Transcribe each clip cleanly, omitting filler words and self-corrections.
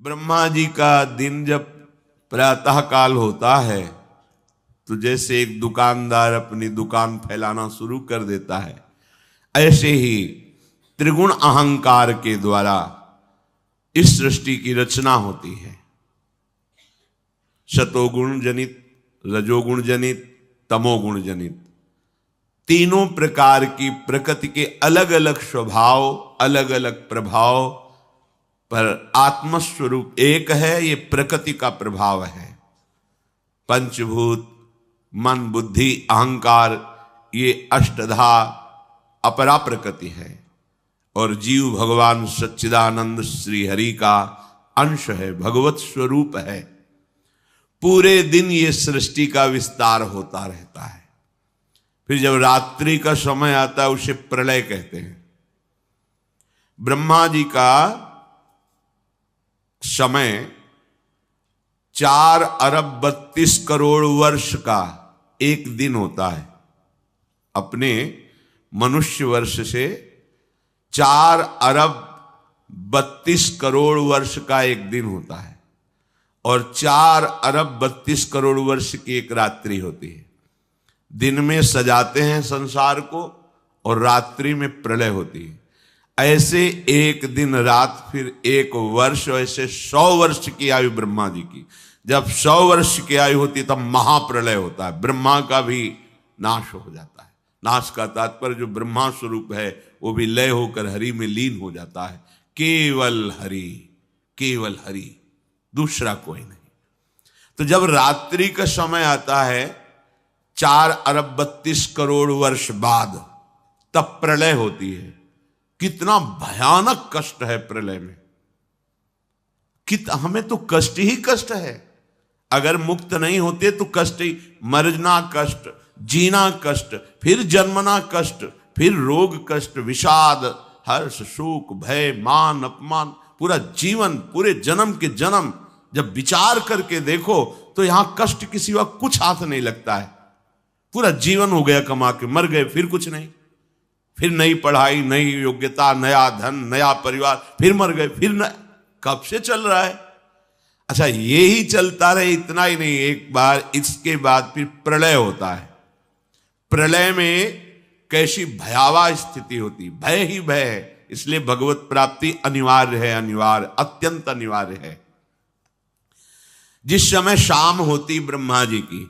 ब्रह्मा जी का दिन जब प्रातः काल होता है तो जैसे एक दुकानदार अपनी दुकान फैलाना शुरू कर देता है, ऐसे ही त्रिगुण अहंकार के द्वारा इस सृष्टि की रचना होती है। सतोगुण जनित, रजोगुण जनित, तमोगुण जनित, तीनों प्रकार की प्रकृति के अलग अलग स्वभाव, अलग अलग प्रभाव, पर आत्मस्वरूप एक है। ये प्रकृति का प्रभाव है। पंचभूत, मन, बुद्धि, अहंकार, ये अष्टधा अपरा प्रकृति है और जीव भगवान सच्चिदानंद श्री हरि का अंश है, भगवत स्वरूप है। पूरे दिन ये सृष्टि का विस्तार होता रहता है। फिर जब रात्रि का समय आता है उसे प्रलय कहते हैं। ब्रह्मा जी का समय 4 अरब 32 करोड़ वर्ष का एक दिन होता है। अपने मनुष्य वर्ष से 4 अरब 32 करोड़ वर्ष का एक दिन होता है और 4 अरब 32 करोड़ वर्ष की एक रात्रि होती है। दिन में सजाते हैं संसार को और रात्रि में प्रलय होती है। ऐसे एक दिन रात, फिर एक वर्ष, ऐसे 100 वर्ष की आयु ब्रह्मा जी की। जब 100 वर्ष की आयु होती तब महाप्रलय होता है, ब्रह्मा का भी नाश हो जाता है। नाश का तात्पर्य जो ब्रह्मा स्वरूप है वो भी लय होकर हरि में लीन हो जाता है। केवल हरि, केवल हरि, दूसरा कोई नहीं। तो जब रात्रि का समय आता है 4 अरब 32 करोड़ वर्ष बाद, तब प्रलय होती है। कितना भयानक कष्ट है प्रलय में। हमें तो कष्ट ही कष्ट है। अगर मुक्त नहीं होते तो कष्ट ही, मरना कष्ट, जीना कष्ट, फिर जन्मना कष्ट, फिर रोग कष्ट, विषाद, हर्ष, शोक, भय, मान, अपमान, पूरा जीवन, पूरे जन्म के जन्म जब विचार करके देखो तो यहां कष्ट के सिवा कुछ हाथ नहीं लगता है। पूरा जीवन हो गया कमा के, मर गए, फिर कुछ नहीं, फिर नई पढ़ाई, नई योग्यता, नया धन, नया परिवार, फिर मर गए, फिर न, कब से चल रहा है। अच्छा, ये ही चलता रहे, इतना ही नहीं, एक बार इसके बाद फिर प्रलय होता है। प्रलय में कैसी भयावह स्थिति होती, भय ही भय है। इसलिए भगवत प्राप्ति अनिवार्य है, अनिवार्य, अत्यंत अनिवार्य है। जिस समय शाम होती ब्रह्मा जी की,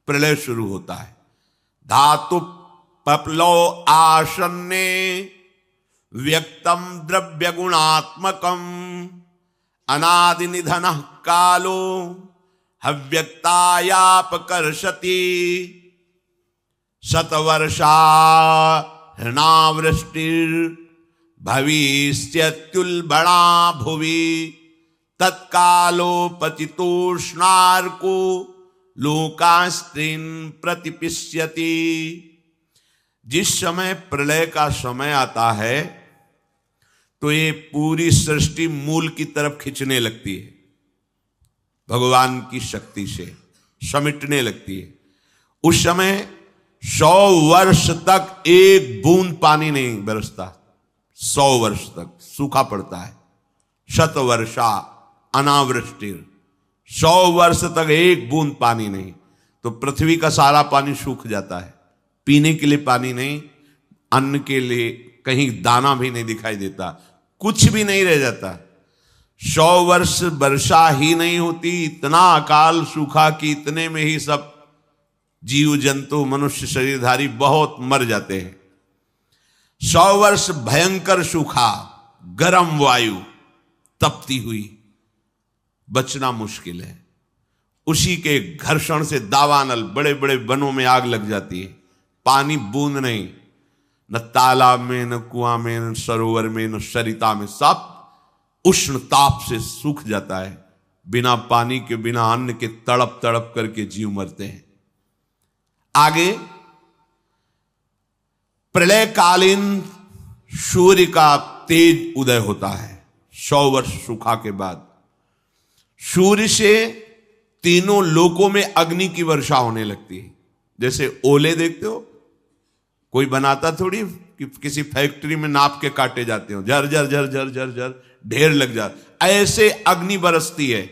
प्रलय शुरू होता है। धातु पपलो आसन्ने व्यक्तम द्रव्य गुणात्मकम अनादि निधन कालो हव्यक्तायापकर्षति शतवर्षा हृणावृष्टिर् भविष्यत्युल्बणा भुवि तत्कालोपचितोष्णार्को लोकास्त्रीन् प्रतिपिष्यति। जिस समय प्रलय का समय आता है तो ये पूरी सृष्टि मूल की तरफ खिंचने लगती है, भगवान की शक्ति से समेटने लगती है। उस समय 100 वर्ष तक एक बूंद पानी नहीं बरसता, 100 वर्ष तक सूखा पड़ता है। शतवर्षा अनावृष्टिर, 100 वर्ष तक एक बूंद पानी नहीं। तो पृथ्वी का सारा पानी सूख जाता है, पीने के लिए पानी नहीं, अन्न के लिए कहीं दाना भी नहीं दिखाई देता, कुछ भी नहीं रह जाता। 100 वर्ष वर्षा ही नहीं होती, इतना अकाल सूखा कि इतने में ही सब जीव जंतु, मनुष्य शरीरधारी बहुत मर जाते हैं। 100 वर्ष भयंकर सूखा, गर्म वायु तपती हुई, बचना मुश्किल है। उसी के घर्षण से दावानल, बड़े बड़े वनों में आग लग जाती है। पानी बूंद नहीं, न तालाब में, न कुआं में, न सरोवर में, न सरिता में, सब उष्ण ताप से सूख जाता है। बिना पानी के, बिना अन्न के तड़प तड़प करके जीव मरते हैं। आगे प्रलयकालीन सूर्य का तेज उदय होता है। 100 वर्ष सूखा के बाद सूर्य से तीनों लोकों में अग्नि की वर्षा होने लगती है। जैसे ओले देखते हो, कोई बनाता थोड़ी कि किसी फैक्ट्री में नाप के काटे जाते हो, झर झर झर झर झर झर ढेर लग जाता, ऐसे अग्नि बरसती है।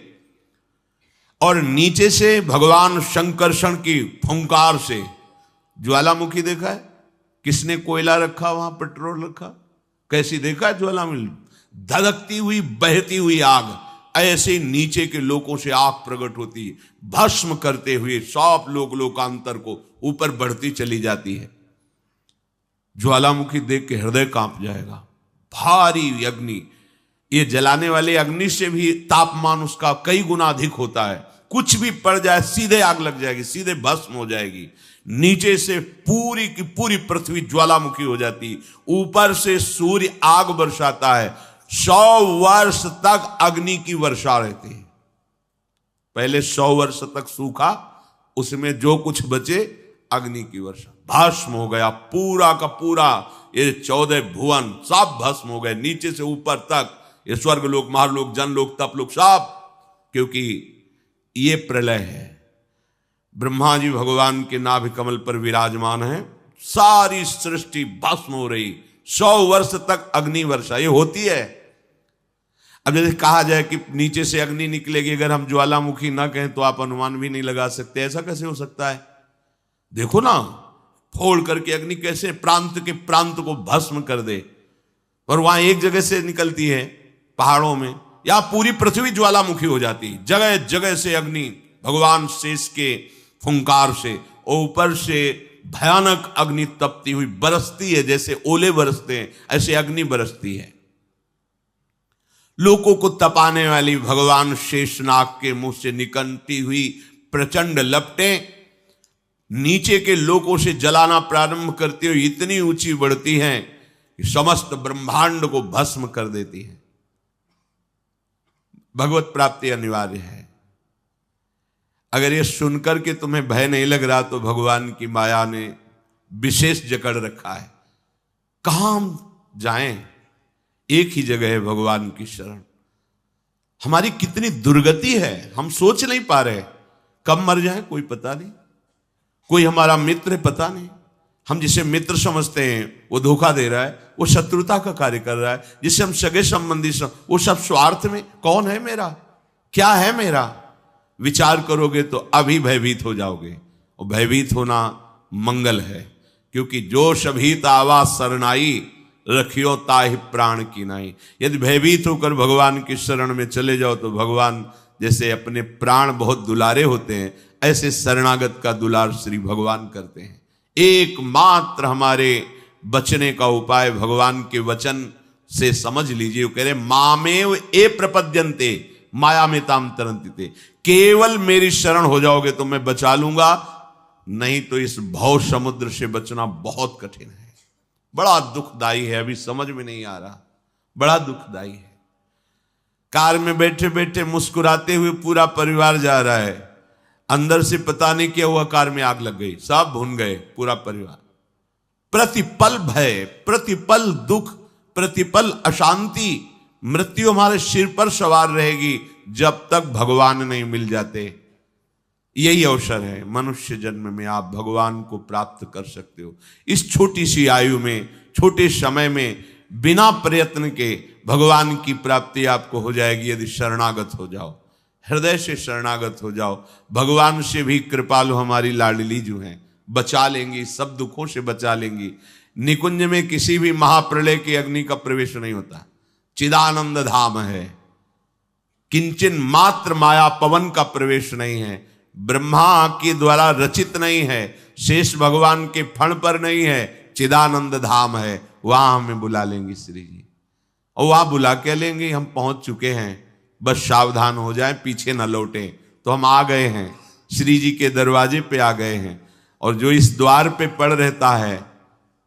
और नीचे से भगवान शंकरषण की फुंकार से ज्वालामुखी देखा है? किसने कोयला रखा वहां, पेट्रोल रखा? कैसी देखा है ज्वालामुखी? धधकती हुई बहती हुई आग, ऐसे नीचे के लोगों से आग प्रकट होती है, भस्म करते हुए सब लोकांतर को ऊपर बढ़ती चली जाती है। ज्वालामुखी देख के हृदय कांप जाएगा। भारी अग्नि, ये जलाने वाले अग्नि से भी तापमान उसका कई गुना अधिक होता है। कुछ भी पड़ जाए सीधे आग लग जाएगी, सीधे भस्म हो जाएगी। नीचे से पूरी की पूरी पृथ्वी ज्वालामुखी हो जाती, ऊपर से सूर्य आग बरसाता है। 100 वर्ष तक अग्नि की वर्षा रहती है। पहले 100 वर्ष तक सूखा, उसमें जो कुछ बचे अग्नि की वर्षा, भस्म हो गया पूरा का पूरा। ये 14 भुवन सब भस्म हो गए, नीचे से ऊपर तक। ये स्वर्ग लोक, महालोक, जनलोक, तपलोक सब, क्योंकि ये प्रलय है। ब्रह्मा जी भगवान के नाभि कमल पर विराजमान है, सारी सृष्टि भस्म हो रही। 100 वर्ष तक अग्नि वर्षा ये होती है। अब जैसे कहा जाए कि नीचे से अग्नि निकलेगी, अगर हम ज्वालामुखी ना कहें तो आप अनुमान भी नहीं लगा सकते। ऐसा कैसे हो सकता है? देखो ना, फोड़ करके अग्नि कैसे प्रांत के प्रांत को भस्म कर दे। और वहां एक जगह से निकलती है पहाड़ों में, या पूरी पृथ्वी ज्वालामुखी हो जाती, जगह जगह से अग्नि भगवान शेष के फुंकार से, और ऊपर से भयानक अग्नि तपती हुई बरसती है। जैसे ओले बरसते हैं ऐसे अग्नि बरसती है। लोगों को तपाने वाली भगवान शेषनाग के मुंह से निकलती हुई प्रचंड लपटें नीचे के लोगों से जलाना प्रारंभ करती हुई इतनी ऊंची बढ़ती हैं कि समस्त ब्रह्मांड को भस्म कर देती है। भगवत प्राप्ति अनिवार्य है। अगर ये सुनकर के तुम्हें भय नहीं लग रहा तो भगवान की माया ने विशेष जकड़ रखा है। कहां हम जाएं? एक ही जगह है भगवान की शरण। हमारी कितनी दुर्गति है, हम सोच नहीं पा रहे। कब मर जाए कोई पता नहीं, कोई हमारा मित्र पता नहीं। हम जिसे मित्र समझते हैं वो धोखा दे रहा है, वो शत्रुता का कार्य कर रहा है। जिसे हम सगे संबंधी वो सब स्वार्थ में। कौन है मेरा, क्या है मेरा? विचार करोगे तो अभी भयभीत हो जाओगे, और भयभीत होना मंगल है। क्योंकि जो शभीत आवा शरणाई, रखियो ताहि प्राण की नाई। यदि भयभीत होकर भगवान की शरण में चले जाओ तो भगवान जैसे अपने प्राण बहुत दुलारे होते हैं, ऐसे शरणागत का दुलार श्री भगवान करते हैं। एकमात्र हमारे बचने का उपाय भगवान के वचन से समझ लीजिए। वो कह रहे मामेव ए प्रपद्यन्ते माया में ताम तरंति। केवल मेरी शरण हो जाओगे तो मैं बचा लूंगा, नहीं तो इस भव समुद्र से बचना बहुत कठिन है। बड़ा दुखदाई है, अभी समझ में नहीं आ रहा, बड़ा दुखदाई है। कार में बैठे बैठे मुस्कुराते हुए पूरा परिवार जा रहा है, अंदर से पता नहीं क्या हुआ, कार में आग लग गई, सब भुन गए पूरा परिवार। प्रतिपल भय, प्रतिपल दुख, प्रतिपल अशांति, मृत्यु हमारे सिर पर सवार रहेगी जब तक भगवान नहीं मिल जाते। यही अवसर है, मनुष्य जन्म में आप भगवान को प्राप्त कर सकते हो। इस छोटी सी आयु में, छोटे समय में, बिना प्रयत्न के भगवान की प्राप्ति आपको हो जाएगी यदि शरणागत हो जाओ, हृदय से शरणागत हो जाओ। भगवान से भी कृपालु हमारी लाडली जो हैं, बचा लेंगी, सब दुखों से बचा लेंगी। निकुंज में किसी भी महाप्रलय की अग्नि का प्रवेश नहीं होता, चिदानंद धाम है। किंचन मात्र माया पवन का प्रवेश नहीं है, ब्रह्मा के द्वारा रचित नहीं है, शेष भगवान के फण पर नहीं है, चिदानंद धाम है। वहां हमें बुला लेंगे श्री जी, और वहां बुला के लेंगे। हम पहुंच चुके हैं, बस सावधान हो जाए, पीछे न लौटे। तो हम आ गए हैं, श्री जी के दरवाजे पे आ गए हैं। और जो इस द्वार पे पड़ रहता है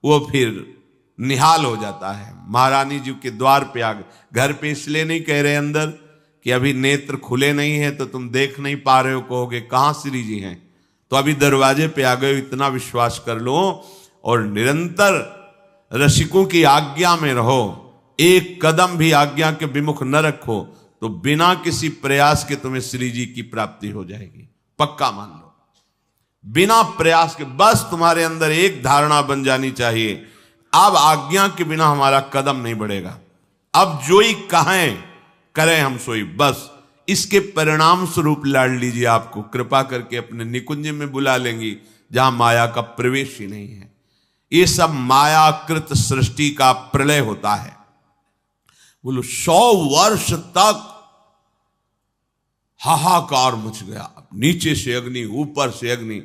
वो फिर निहाल हो जाता है। महारानी जी के द्वार पे आ गए। घर पे इसलिए नहीं कह रहे अंदर कि अभी नेत्र खुले नहीं है तो तुम देख नहीं पा रहे हो, कहोगे कहां श्री जी हैं। तो अभी दरवाजे पे आ गए, इतना विश्वास कर लो। और निरंतर रसिकों की आज्ञा में रहो, एक कदम भी आज्ञा के विमुख न रखो, तो बिना किसी प्रयास के तुम्हें श्री जी की प्राप्ति हो जाएगी। पक्का मान लो, बिना प्रयास के। बस तुम्हारे अंदर एक धारणा बन जानी चाहिए, अब आज्ञा के बिना हमारा कदम नहीं बढ़ेगा, अब जो ही कहें करें हम सोई, बस इसके परिणाम स्वरूप लाडली जी आपको कृपा करके अपने निकुंज में बुला लेंगी जहां माया का प्रवेश ही नहीं है। ये सब मायाकृत सृष्टि का प्रलय होता है। बोलो 100 वर्ष तक हाहाकार मच गया, नीचे से अग्नि ऊपर से अग्नि,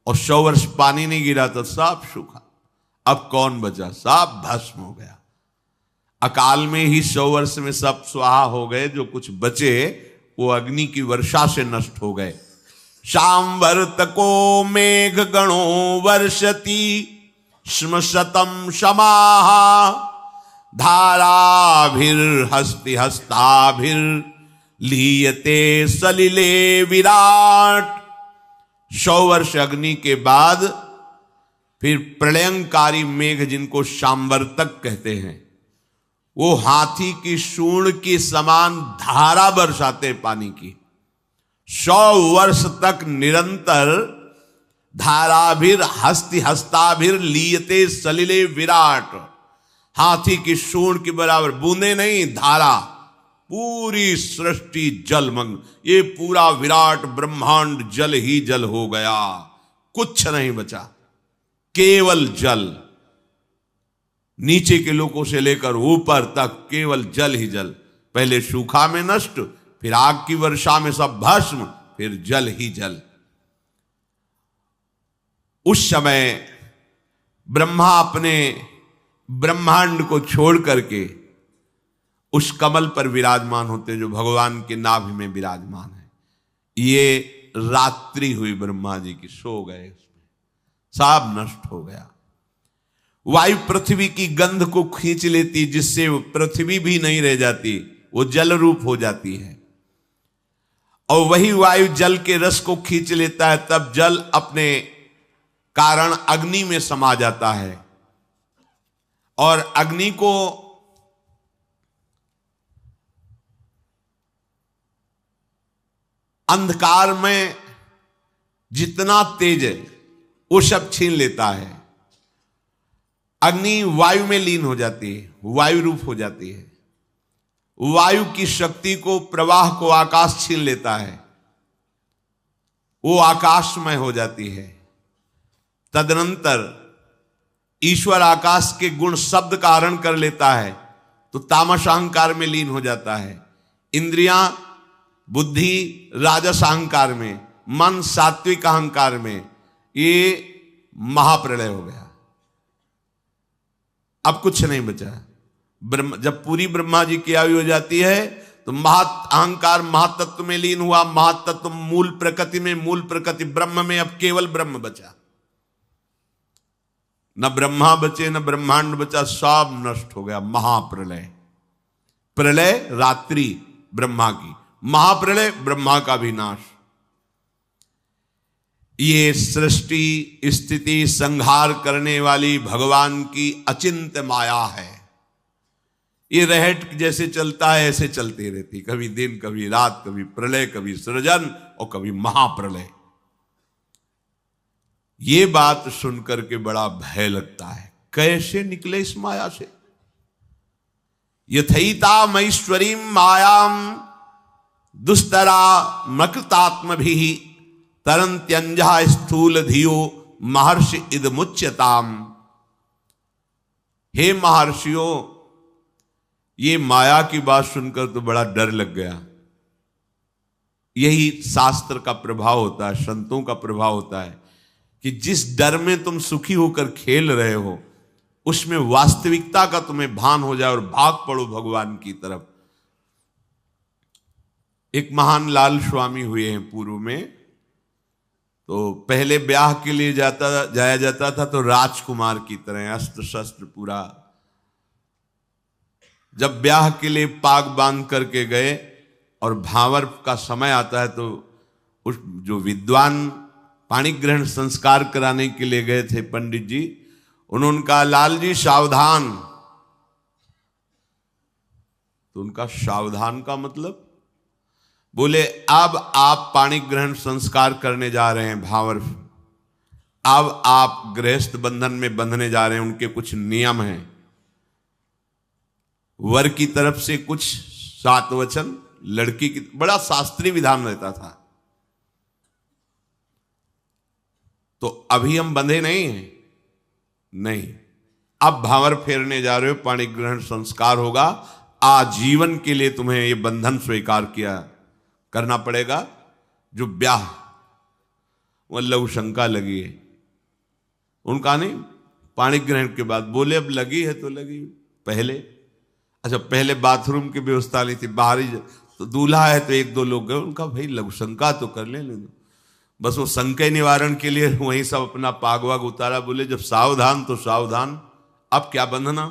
और 100 वर्ष पानी नहीं गिरा तो सब सूखा। अब कौन बचा? सब भस्म हो गया। अकाल में ही 100 वर्ष में सब स्वाहा हो गए, जो कुछ बचे वो अग्नि की वर्षा से नष्ट हो गए। शांवर्तको मेघ गणो वर्षति श्मशतम समाहा धाराभिर्हस्ति हस्ताभिर लीयते सलिले विराट। 100 वर्ष अग्नि के बाद फिर प्रलयंकारी मेघ, जिनको शांवर्तक कहते हैं, वो हाथी की सूंड के समान धारा बरसाते पानी की। 100 वर्ष तक निरंतर धाराभिर हस्ति हस्ताभिर लीयते सलिले विराट, हाथी की सूंड के बराबर बूंदे नहीं, धारा, पूरी सृष्टि जलमग्न। ये पूरा विराट ब्रह्मांड जल ही जल हो गया, कुछ नहीं बचा, केवल जल। नीचे के लोगों से लेकर ऊपर तक केवल जल ही जल। पहले सूखा में नष्ट, फिर आग की वर्षा में सब भस्म, फिर जल ही जल। उस समय ब्रह्मा अपने ब्रह्मांड को छोड़ करके उस कमल पर विराजमान होते जो भगवान के नाभि में विराजमान है। ये रात्रि हुई ब्रह्मा जी की, सो गए, उसमें सब नष्ट हो गया। वायु पृथ्वी की गंध को खींच लेती, जिससे पृथ्वी भी नहीं रह जाती, वो जल रूप हो जाती है। और वही वायु जल के रस को खींच लेता है, तब जल अपने कारण अग्नि में समा जाता है, और अग्नि को अंधकार में जितना तेज है वो सब छीन लेता है। अग्नि वायु में लीन हो जाती है, वायु रूप हो जाती है। वायु की शक्ति को, प्रवाह को आकाश छीन लेता है, वो आकाशमय हो जाती है। तदनंतर ईश्वर आकाश के गुण शब्द का हरण कर लेता है, तो तामस अहंकार में लीन हो जाता है। इंद्रियां, बुद्धि राजस अहंकार में, मन सात्विक अहंकार में, ये महाप्रलय हो गया। अब कुछ नहीं बचा। जब पूरी ब्रह्मा जी की आयु हो जाती है तो अहंकार महातत्व में लीन हुआ। महातत्व मूल प्रकृति में, मूल प्रकृति ब्रह्म में, अब केवल ब्रह्म बचा। न ब्रह्मा बचे, न ब्रह्मांड बचा, सब नष्ट हो गया। महाप्रलय, प्रलय रात्रि ब्रह्मा की, महाप्रलय ब्रह्मा का विनाश। ये सृष्टि स्थिति संहार करने वाली भगवान की अचिंत्य माया है। ये रहट जैसे चलता है ऐसे चलती रहती, कभी दिन कभी रात, कभी प्रलय, कभी सृजन और कभी महाप्रलय। ये बात सुनकर के बड़ा भय लगता है, कैसे निकले इस माया से। यथैता मईश्वरी मायाम दुस्तरा मकृतात्म भी तरंत्यंजा स्थूल धियो महर्षि इदमुच्यताम। हे महर्षियों, ये माया की बात सुनकर तो बड़ा डर लग गया। यही शास्त्र का प्रभाव होता है, संतों का प्रभाव होता है कि जिस डर में तुम सुखी होकर खेल रहे हो, उसमें वास्तविकता का तुम्हें भान हो जाए और भाग पड़ो भगवान की तरफ। एक महान लाल स्वामी हुए हैं पूर्व में, तो पहले ब्याह के लिए जाया जाता था तो राजकुमार की तरह अस्त्र शस्त्र पूरा। जब ब्याह के लिए पाग बांध करके गए और भावर का समय आता है तो उस जो विद्वान पाणी ग्रहण संस्कार कराने के लिए गए थे पंडित जी, उन्होंने कहा लाल जी सावधान। तो उनका सावधान का मतलब, बोले अब आप पाणी ग्रहण संस्कार करने जा रहे हैं भावर, अब आप गृहस्थ बंधन में बंधने जा रहे हैं, उनके कुछ नियम हैं। वर की तरफ से कुछ 7 वचन, लड़की की, बड़ा शास्त्रीय विधान रहता था। तो अभी हम बंधे नहीं हैं, नहीं, अब भावर फेरने जा रहे हो, पाणी ग्रहण संस्कार होगा, आजीवन के लिए तुम्हें ये बंधन स्वीकार किया करना पड़ेगा। जो ब्याह, वो लघु शंका लगी है, उनका नहीं, पाणी ग्रहण के बाद बोले अब लगी है तो लगी। पहले अच्छा, पहले बाथरूम की व्यवस्था नहीं थी, बाहरी तो दूल्हा है तो 1-2 लोग गए, उनका भाई लघु शंका तो कर ले दो, बस वो संकय निवारण के लिए वहीं सब अपना पाग वाग उतारा। बोले जब सावधान तो सावधान, अब क्या बंधना।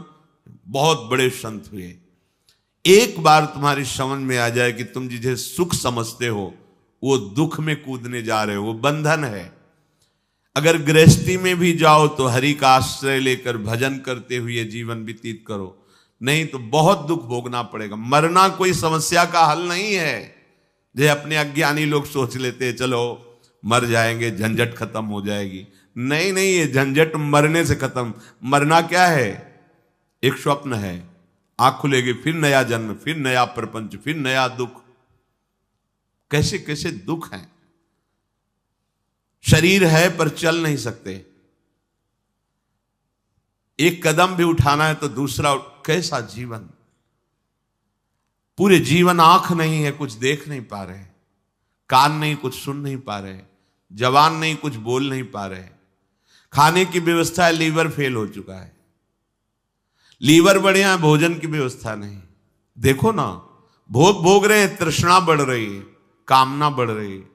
बहुत बड़े संत हुए। एक बार तुम्हारी समझ में आ जाए कि तुम जिसे सुख समझते हो वो दुख में कूदने जा रहे हो, वो बंधन है। अगर गृहस्थी में भी जाओ तो हरि का आश्रय लेकर भजन करते हुए जीवन व्यतीत करो, नहीं तो बहुत दुख भोगना पड़ेगा। मरना कोई समस्या का हल नहीं है। जो अपने अज्ञानी लोग सोच लेते हैं चलो मर जाएंगे, झंझट खत्म हो जाएगी। नहीं नहीं, ये झंझट मरने से खत्म। मरना क्या है? एक स्वप्न है, आंख खुलेगी फिर नया जन्म, फिर नया प्रपंच, फिर नया दुख। कैसे कैसे दुख हैं। शरीर है पर चल नहीं सकते, एक कदम भी उठाना है तो दूसरा। कैसा जीवन, पूरे जीवन आंख नहीं है, कुछ देख नहीं पा रहे, कान नहीं, कुछ सुन नहीं पा रहे, जवान नहीं, कुछ बोल नहीं पा रहे। खाने की व्यवस्था है, लीवर फेल हो चुका है। लीवर बढ़िया है, भोजन की व्यवस्था नहीं। देखो ना, भोग भोग रहे हैं, तृष्णा बढ़ रही है, कामना बढ़ रही है।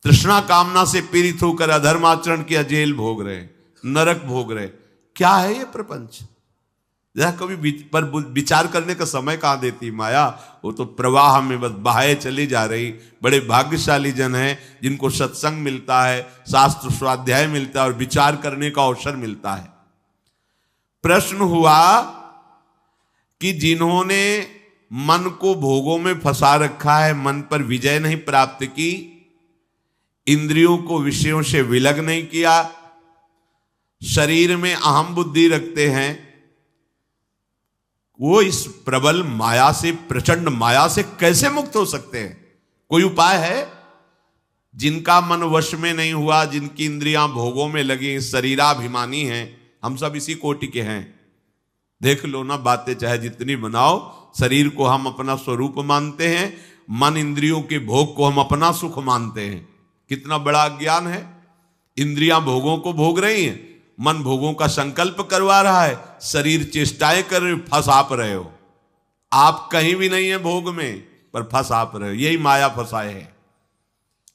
तृष्णा कामना से पीड़ित होकर अधर्म आचरण किया, जेल भोग रहे, नरक भोग रहे। क्या है ये प्रपंच? जरा कभी पर विचार करने का समय कहां देती माया। वो तो प्रवाह में बस बहाए चली जा रही। बड़े भाग्यशाली जन हैं जिनको सत्संग मिलता है, शास्त्र स्वाध्याय मिलता है और विचार करने का अवसर मिलता है। प्रश्न हुआ कि जिन्होंने मन को भोगों में फंसा रखा है, मन पर विजय नहीं प्राप्त की, इंद्रियों को विषयों से विलग नहीं किया, शरीर में अहम बुद्धि रखते हैं, वो इस प्रबल माया से, प्रचंड माया से कैसे मुक्त हो सकते हैं? कोई उपाय है? जिनका मन वश में नहीं हुआ, जिनकी इंद्रियां भोगों में लगी, शरीराभिमानी हैं, हम सब इसी कोटि के हैं। देख लो ना, बातें चाहे जितनी बनाओ, शरीर को हम अपना स्वरूप मानते हैं, मन इंद्रियों के भोग को हम अपना सुख मानते हैं। कितना बड़ा अज्ञान है। इंद्रियां भोगों को भोग रही हैं, मन भोगों का संकल्प करवा रहा है, शरीर चेष्टाएं कर रहे, फंस आप रहे हो। आप कहीं भी नहीं है भोग में, पर फंस आप रहे हो। यही माया फंसाए है।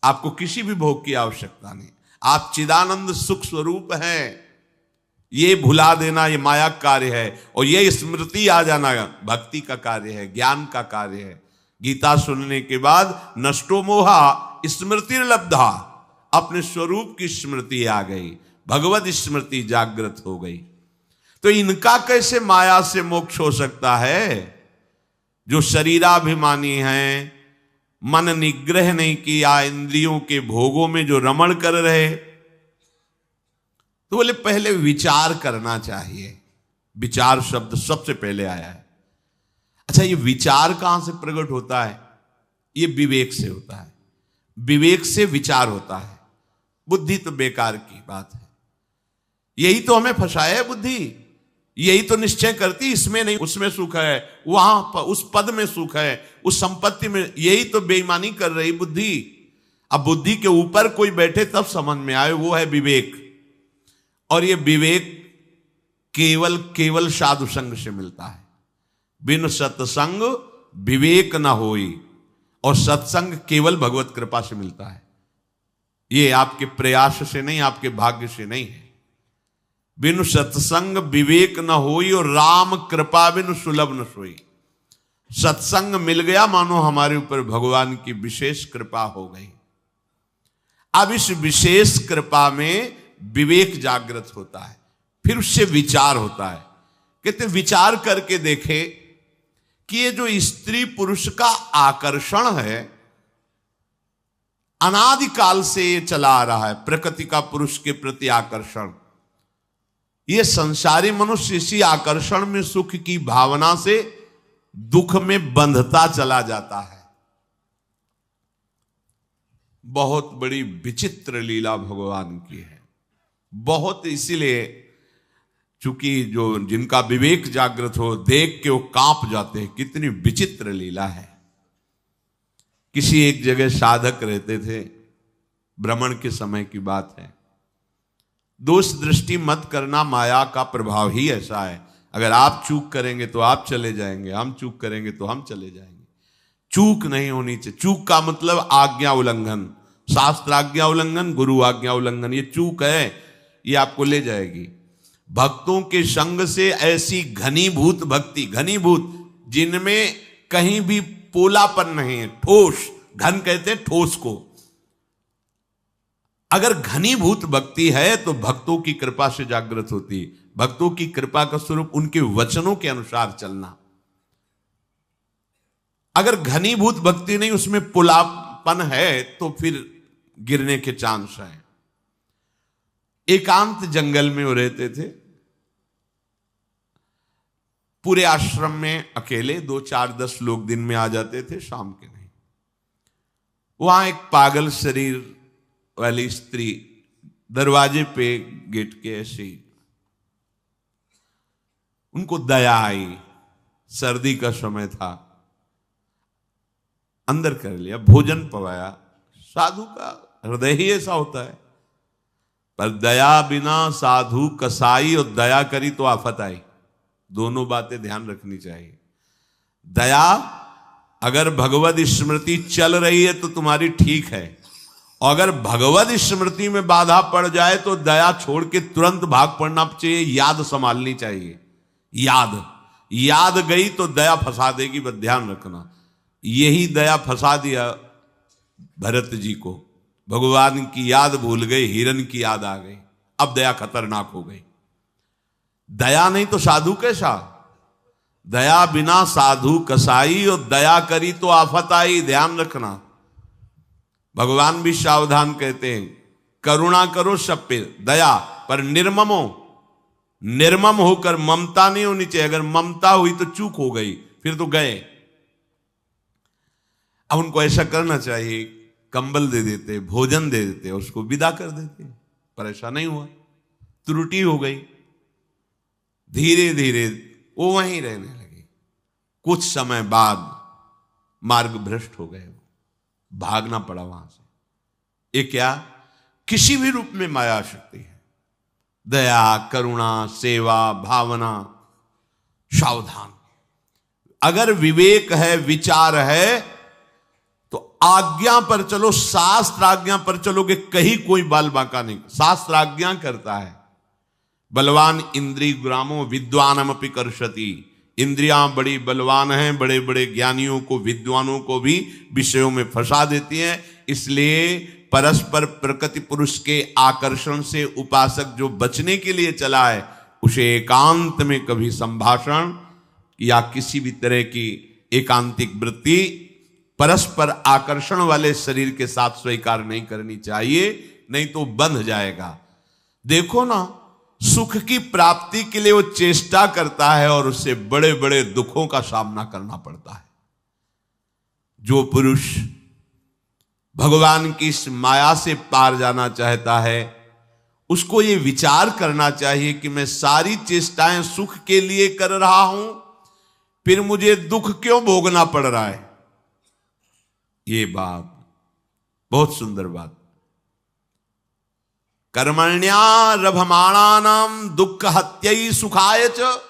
आपको किसी भी भोग की आवश्यकता नहीं, आप चिदानंद सुख स्वरूप हैं। ये भुला देना ये माया कार्य है, और ये स्मृति आ जाना भक्ति का कार्य है, ज्ञान का कार्य है। गीता सुनने के बाद नष्टो मोहा स्मृति लब्धा, अपने स्वरूप की स्मृति आ गई, भगवत स्मृति जागृत हो गई। तो इनका कैसे माया से मोक्ष हो सकता है? जो शरीराभिमानी हैं, मन निग्रह नहीं किया, इंद्रियों के भोगों में जो रमण कर रहे, तो बोले पहले विचार करना चाहिए। विचार शब्द सबसे पहले आया है। अच्छा, ये विचार कहां से प्रकट होता है? ये विवेक से होता है। विवेक से विचार होता है। बुद्धि तो बेकार की बात है। यही तो हमें फंसाया है बुद्धि। यही तो निश्चय करती, इसमें नहीं उसमें सुख है, वहां उस पद में सुख है, उस संपत्ति में। यही तो बेईमानी कर रही बुद्धि। अब बुद्धि के ऊपर कोई बैठे तब समझ में आए, वो है विवेक। और ये विवेक केवल साधु संग से मिलता है। बिन सत्संग विवेक न होई, और सत्संग केवल भगवत कृपा से मिलता है। ये आपके प्रयास से नहीं, आपके भाग्य से नहीं है। बिनु सत्संग विवेक न होई, और राम कृपा बिनु सुलभ न सोई। सत्संग मिल गया, मानो हमारे ऊपर भगवान की विशेष कृपा हो गई। अब इस विशेष कृपा में विवेक जागृत होता है, फिर उससे विचार होता है। कहते विचार करके देखे कि ये जो स्त्री पुरुष का आकर्षण है, अनादिकाल से ये चला आ रहा है, प्रकृति का पुरुष के प्रति आकर्षण। ये संसारी मनुष्य इसी आकर्षण में सुख की भावना से दुख में बंधता चला जाता है। बहुत बड़ी विचित्र लीला भगवान की है, बहुत। इसीलिए चूंकि जो जिनका विवेक जागृत हो देख के वो कांप जाते हैं, कितनी विचित्र लीला है। किसी एक जगह साधक रहते थे, भ्रमण के समय की बात है। दोष दृष्टि मत करना, माया का प्रभाव ही ऐसा है। अगर आप चूक करेंगे तो आप चले जाएंगे, हम चूक करेंगे तो हम चले जाएंगे। चूक नहीं होनी चाहिए। चूक का मतलब आज्ञा उल्लंघन, शास्त्र आज्ञा उल्लंघन, गुरु आज्ञा उल्लंघन, ये चूक है, ये आपको ले जाएगी। भक्तों के संग से ऐसी घनीभूत भक्ति, घनीभूत जिनमें कहीं भी पोलापन नहीं है, ठोस, घन कहते हैं ठोस को। अगर घनीभूत भक्ति है तो भक्तों की कृपा से जागृत होती है। भक्तों की कृपा का स्वरूप उनके वचनों के अनुसार चलना। अगर घनीभूत भक्ति नहीं, उसमें पुलापन है, तो फिर गिरने के चांस है। एकांत जंगल में वो रहते थे, पूरे आश्रम में अकेले, 2 4 10 लोग दिन में आ जाते थे, शाम के नहीं। वहां एक पागल शरीर वाली स्त्री दरवाजे पे गेट के ऐसे ही, उनको दया आई। सर्दी का समय था, अंदर कर लिया, भोजन पवाया। साधु का हृदय ही ऐसा होता है। पर दया बिना साधु कसाई, और दया करी तो आफत आई। दोनों बातें ध्यान रखनी चाहिए। दया, अगर भगवद स्मृति चल रही है तो तुम्हारी ठीक है, और अगर भगवद स्मृति में बाधा पड़ जाए तो दया छोड़ के तुरंत भाग पड़ना चाहिए। याद संभालनी चाहिए। याद गई तो दया फंसा देगी, बस ध्यान रखना। यही दया फंसा दिया भरत जी को। भगवान की याद भूल गए, हिरन की याद आ गई। अब दया खतरनाक हो गई। दया नहीं तो साधु कैसा? दया बिना साधु कसाई, और दया करी तो आफत आई। ध्यान रखना। भगवान भी सावधान कहते हैं, करुणा करो सब पे, दया पर निर्मम होकर। ममता नहीं होनी चाहिए। अगर ममता हुई तो चूक हो गई, फिर तो गए। अब उनको ऐसा करना चाहिए, कंबल दे देते, भोजन दे देते, उसको विदा कर देते। पर ऐसा नहीं हुआ, त्रुटि हो गई। धीरे धीरे वो वहीं रहने लगे। कुछ समय बाद मार्ग भ्रष्ट हो गए, भागना पड़ा वहां से। ये क्या? किसी भी रूप में माया शक्ति है। दया, करुणा, सेवा, भावना, सावधान। अगर विवेक है, विचार है, तो आज्ञा पर चलो, शास्त्र आज्ञा पर चलोगे, कहीं कोई बाल बांका नहीं। शास्त्र आज्ञा करता है, बलवान इंद्रिय ग्रामो विद्वानमपि कर्षति। इंद्रियां बड़ी बलवान हैं, बड़े बड़े ज्ञानियों को, विद्वानों को भी विषयों में फंसा देती हैं। इसलिए परस्पर प्रकृति पुरुष के आकर्षण से उपासक जो बचने के लिए चला है, उसे एकांत में कभी संभाषण या किसी भी तरह की एकांतिक वृत्ति परस्पर आकर्षण वाले शरीर के साथ स्वीकार नहीं करनी चाहिए, नहीं तो बंध जाएगा। देखो ना, सुख की प्राप्ति के लिए वो चेष्टा करता है और उससे बड़े बड़े दुखों का सामना करना पड़ता है। जो पुरुष भगवान की इस माया से पार जाना चाहता है, उसको ये विचार करना चाहिए कि मैं सारी चेष्टाएं सुख के लिए कर रहा हूं, फिर मुझे दुख क्यों भोगना पड़ रहा है। ये बात बहुत सुंदर बात। कर्मण्यारभमाणानाम दुख हत्यै सुखाय च।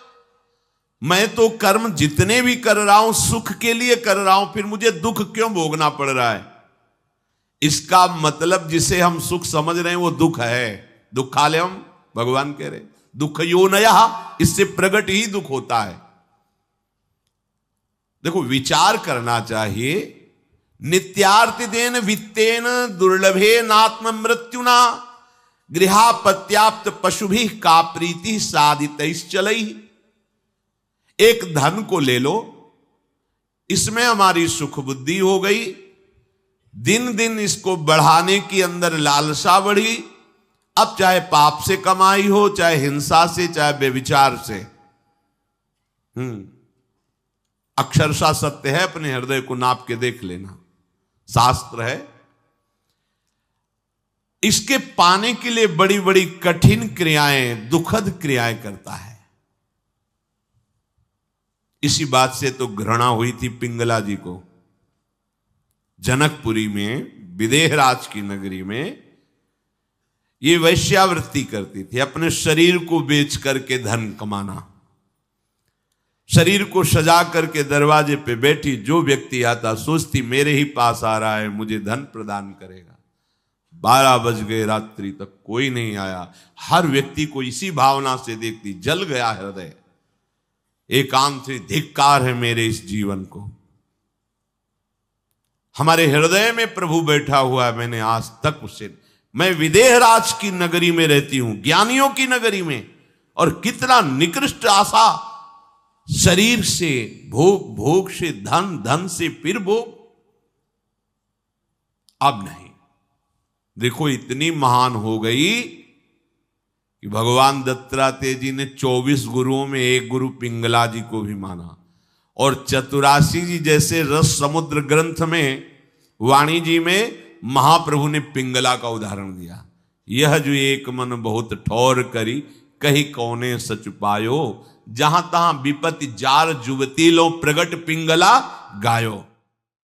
मैं तो कर्म जितने भी कर रहा हूं सुख के लिए कर रहा हूं, फिर मुझे दुख क्यों भोगना पड़ रहा है। इसका मतलब जिसे हम सुख समझ रहे हैं वो दुख है। दुखालयम, भगवान कह रहे दुख योनयः, इससे प्रकट ही दुख होता है। देखो, विचार करना चाहिए। नित्यार्थितेन वित्तेन दुर्लभे नात्म मृत्युना गृहापत्याप्त पशुभि का प्रीति साधितैश्चलैः। एक धन को ले लो, इसमें हमारी सुख बुद्धि हो गई, दिन दिन इसको बढ़ाने की अंदर लालसा बढ़ी। अब चाहे पाप से कमाई हो, चाहे हिंसा से, चाहे बेविचार से। अक्षरशः सत्य है, अपने हृदय को नाप के देख लेना, शास्त्र है। इसके पाने के लिए बड़ी बड़ी कठिन क्रियाएं, दुखद क्रियाएं करता है। इसी बात से तो घृणा हुई थी पिंगला जी को। जनकपुरी में, विदेहराज की नगरी में ये वैश्यावृत्ति करती थी, अपने शरीर को बेच करके धन कमाना। शरीर को सजा करके दरवाजे पे बैठी, जो व्यक्ति आता सोचती मेरे ही पास आ रहा है, मुझे धन प्रदान करेगा। 12 बज गए, रात्रि तक कोई नहीं आया। हर व्यक्ति को इसी भावना से देखती, जल गया हृदय। एकांत से धिक्कार है मेरे इस जीवन को। हमारे हृदय में प्रभु बैठा हुआ है, मैंने आज तक उसे, मैं विदेहराज की नगरी में रहती हूं, ज्ञानियों की नगरी में, और कितना निकृष्ट आशा, शरीर से भोग, भोग से धन, धन से फिर भोग। अब नहीं। देखो इतनी महान हो गई कि भगवान दत्तात्रेय जी ने 24 गुरुओं में एक गुरु पिंगला जी को भी माना। और चतुरासी जी जैसे रस समुद्र ग्रंथ में, वाणी जी में महाप्रभु ने पिंगला का उदाहरण दिया। यह जो एक मन बहुत ठौर करी, कही कौने सच पायो, जहां तहां विपत्ति जार जुवती लो, प्रगट पिंगला गायो।